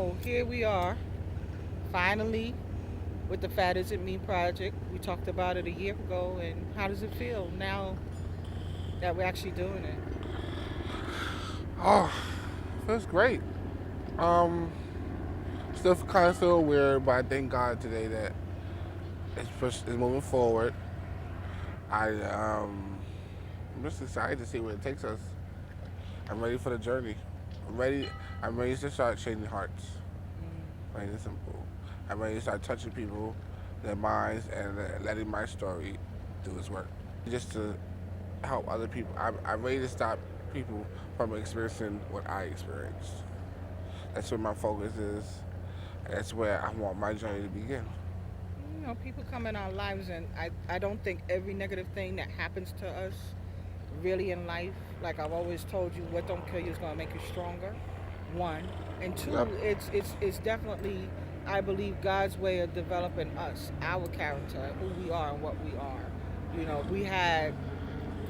Oh, here we are, finally, with the Fat Isn't Me project. We talked about it a year ago, and how does it feel now that we're actually doing it? Oh, feels great. Um, Still kind of feel weird, but I thank God today that it's moving forward. I'm just excited to see where it takes us. I'm ready for the journey. I'm ready. I'm ready to start changing hearts. Mm. Plain and simple. I'm ready to start touching people, their minds, and letting my story do its work. Just to help other people. I'm ready to stop people from experiencing what I experienced. That's where my focus is. That's where I want my journey to begin. People come in our lives, and I don't think every negative thing that happens to us really in life, like I've always told you, what don't kill you is going to make you stronger. One. And Yep. two, it's definitely, I believe, God's way of developing us, our character, who we are and what we are. If we had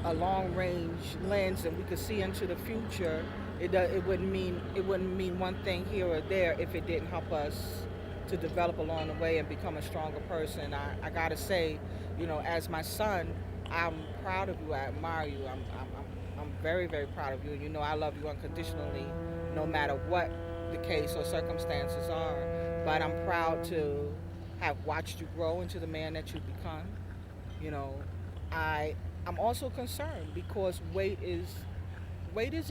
a long range lens and we could see into the future, it wouldn't mean one thing here or there if it didn't help us to develop along the way and become a stronger person. I gotta say, as my son, I'm proud of you. I admire you. I'm very, very proud of you. And I love you unconditionally, no matter what the case or circumstances are. But I'm proud to have watched you grow into the man that you've become. You know, I I'm also concerned because weight is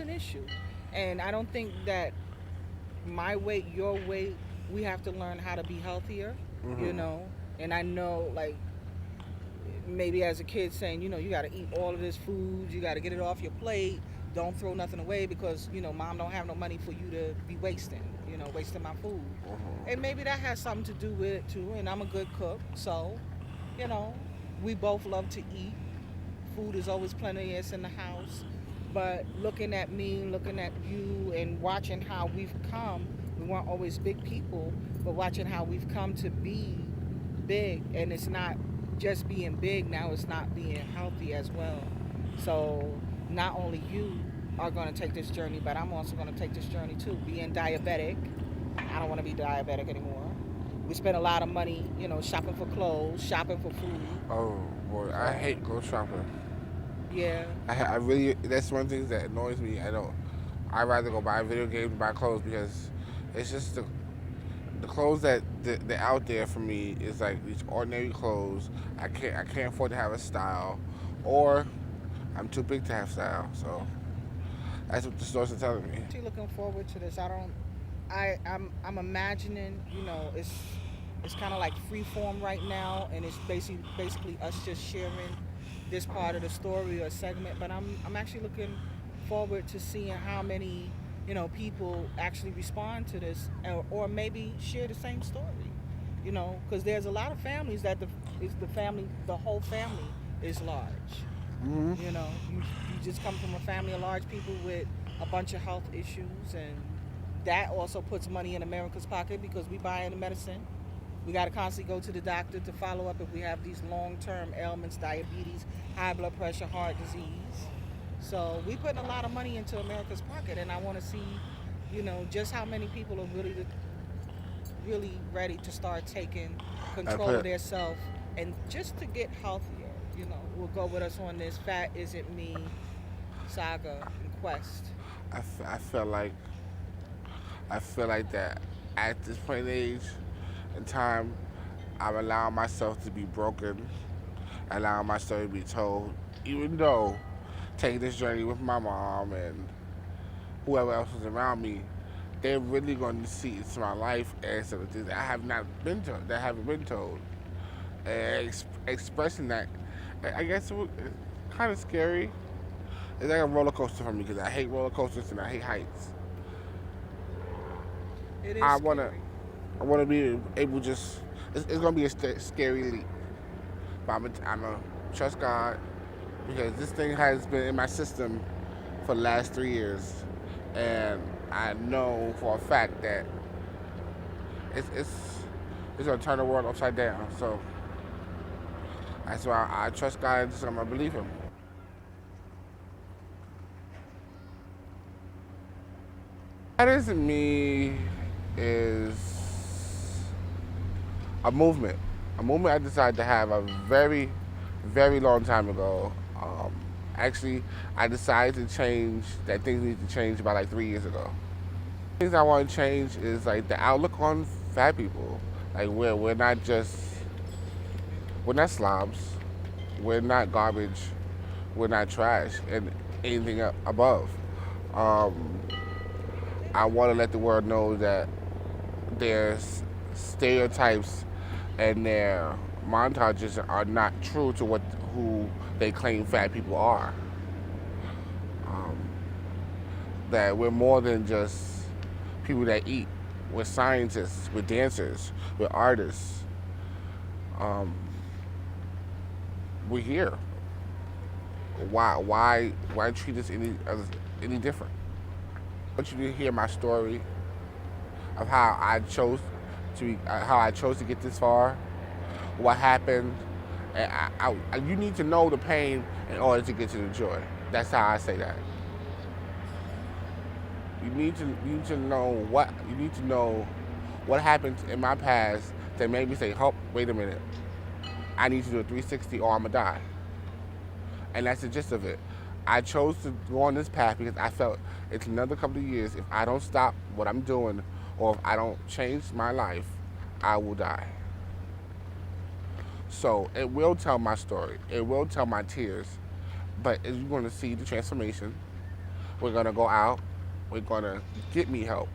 an issue, and I don't think that my weight, your weight, we have to learn how to be healthier. You Hmm. know, and I know, like, maybe as a kid saying, you got to eat all of this food, you got to get it off your plate, don't throw nothing away because mom don't have no money for you to be wasting my food. And maybe that has something to do with it too. And I'm a good cook, so you know we both love to eat. Food is always plenteous in the house. But looking at me, looking at you, and watching how we've come, we weren't always big people, but watching how we've come to be big, and it's not just being big now, it's not being healthy as well. So not only you are going to take this journey, but I'm also going to take this journey too. Being diabetic, I don't want to be diabetic anymore. We spend a lot of money, shopping for clothes, shopping for food. Oh boy, I So hate go shopping. yeah. I really that's one thing that annoys me. I don't. I rather go buy video games and buy clothes because it's just the clothes that out there for me is like these ordinary clothes. I can't afford to have a style, or I'm too big to have style. So that's what the stores are telling me. Actually looking forward to this. I don't. I'm imagining. It's kind of like free form right now, and it's basically us just sharing this part of the story or segment. But I'm actually looking forward to seeing how many people actually respond to this, or maybe share the same story. Because there's a lot of families that the whole family is large. Hmm. You just come from a family of large people with a bunch of health issues, and that also puts money in America's pocket because we buy in the medicine. We got to constantly go to the doctor to follow up if we have these long-term ailments, diabetes, high blood pressure, heart disease. So we putting a lot of money into America's pocket, and I want to see, just how many people are really ready to start taking I control of put. their self and just to get healthier. Will go with us on this Fat Isn't Me saga and quest. I feel like that at this point in age in time, I'm allowing myself to be broken, allowing my story to be told, even though taking this journey with my mom and whoever else was around me, they're really going to see into my life and some of the things that I have not been told, that haven't been told. And expressing that, I guess it's kind of scary. It's like a roller coaster for me because I hate roller coasters and I hate heights. It is I wanna, scary. I wanna be able just. It's gonna be a scary leap, but I'm a trust God because this thing has been in my system for the last 3 years, and I know for a fact that it's it's it's gonna turn the world upside down. So that's why I trust God and just I'm gonna believe Him. That isn't me. is a movement. A movement I decided to have a very, very long time ago. Actually, I decided to change that things need to change about like 3 years ago. Things I want to change is like the outlook on fat people. Like we're not just we're not slobs, we're not garbage, we're not trash, and anything above. Um, I want to let the world know that there's stereotypes and their montages are not true to who they claim fat people are. Um, that we're more than just people that eat. We're scientists, we're dancers, we're artists. Um, we're here. Why treat us any different? I want you to hear my story of how I chose to get this far, what happened, and you need to know the pain in order to get to the joy. That's how I say that. You need to know what happened in my past that made me say, "Oh, wait a minute, I need to do a 360 or I'm gonna die." And that's the gist of it. I chose to go on this path because I felt it's another couple of years. If I don't stop what I'm doing, or if I don't change my life, I will die. So it will tell my story. It will tell my tears. But as you're going to see the transformation, we're going to go out. We're going to get me help.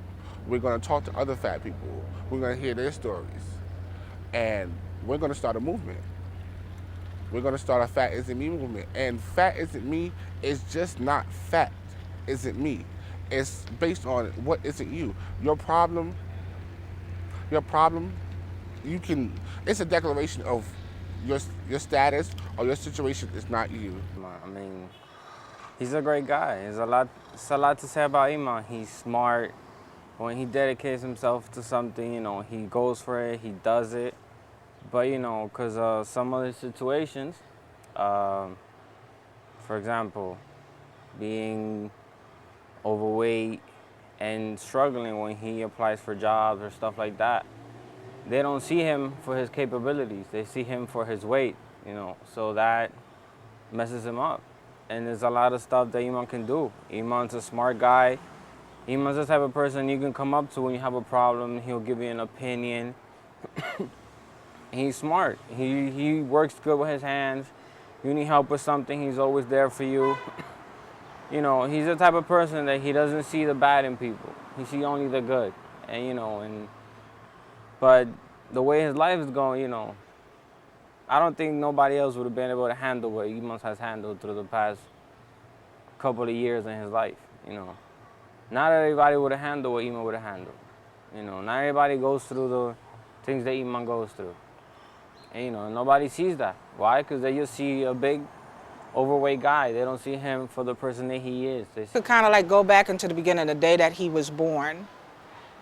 We're going to talk to other fat people. We're going to hear their stories. And we're going to start a movement. We're going to start a Fat Isn't Me movement. And Fat Isn't Me is just not fat isn't me. It's based on what isn't you. Your problem, it's a declaration of your status or your situation is not you. I mean, he's a great guy. It's a lot to say about Emon. He's smart. When he dedicates himself to something, he goes for it, he does it. But, because of some other situations, for example, being overweight and struggling when he applies for jobs or stuff like that, they don't see him for his capabilities. They see him for his weight, so that messes him up. And there's a lot of stuff that Emon can do. Emon's a smart guy. Emon's the type of person you can come up to when you have a problem. He'll give you an opinion. He's smart. He works good with his hands. You need help with something, he's always there for you. He's the type of person that he doesn't see the bad in people. He sees only the good. But the way his life is going, I don't think nobody else would have been able to handle what Emon has handled through the past couple of years in his life, Not everybody would have handled what Emon would have handled. Not everybody goes through the things that Emon goes through. And, nobody sees that. Why? Because they just see a big, overweight guy. They don't see him for the person that he is. They To kind of like go back into the beginning, the day that he was born,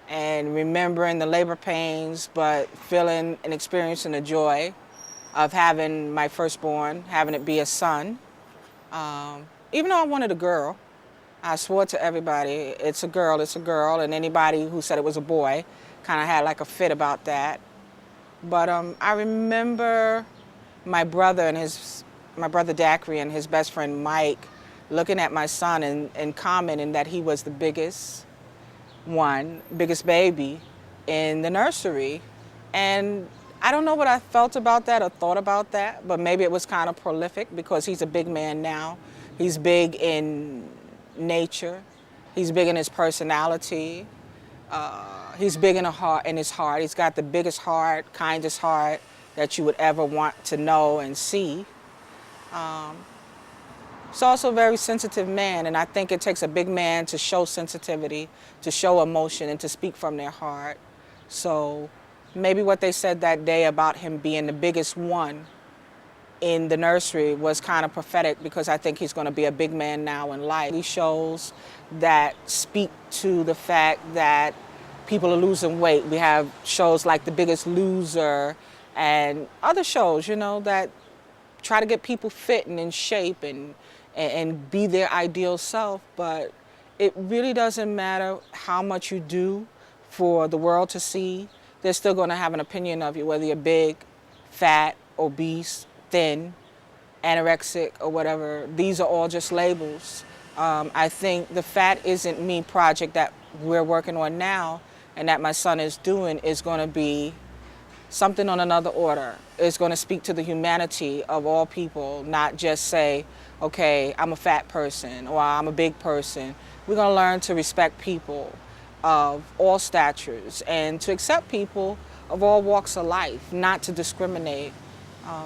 and remembering the labor pains, but feeling and experiencing the joy of having my firstborn, having it be a son. Even though I wanted a girl, I swore to everybody, it's a girl, and anybody who said it was a boy kind of had like a fit about that. But I remember my brother Dacry and his best friend Mike looking at my son and commenting that he was the biggest baby in the nursery. And I don't know what I felt about that or thought about that, but maybe it was kind of prolific because he's a big man now. He's big in nature. He's big in his personality. He's big in his heart. He's got the biggest heart, kindest heart that you would ever want to know and see. He's also a very sensitive man, and I think it takes a big man to show sensitivity, to show emotion, and to speak from their heart. So maybe what they said that day about him being the biggest one in the nursery was kind of prophetic, because I think he's going to be a big man now in life. These shows that speak to the fact that people are losing weight. We have shows like The Biggest Loser and other shows, that try to get people fit and in shape and be their ideal self. But it really doesn't matter how much you do for the world to see. They're still going to have an opinion of you, whether you're big, fat, obese, thin, anorexic, or whatever. These are all just labels. I think the Fat Isn't Me project that we're working on now and that my son is doing is going to be something on another order. It's going to speak to the humanity of all people, not just say, okay, I'm a fat person or I'm a big person. We're going to learn to respect people of all statures and to accept people of all walks of life, not to discriminate.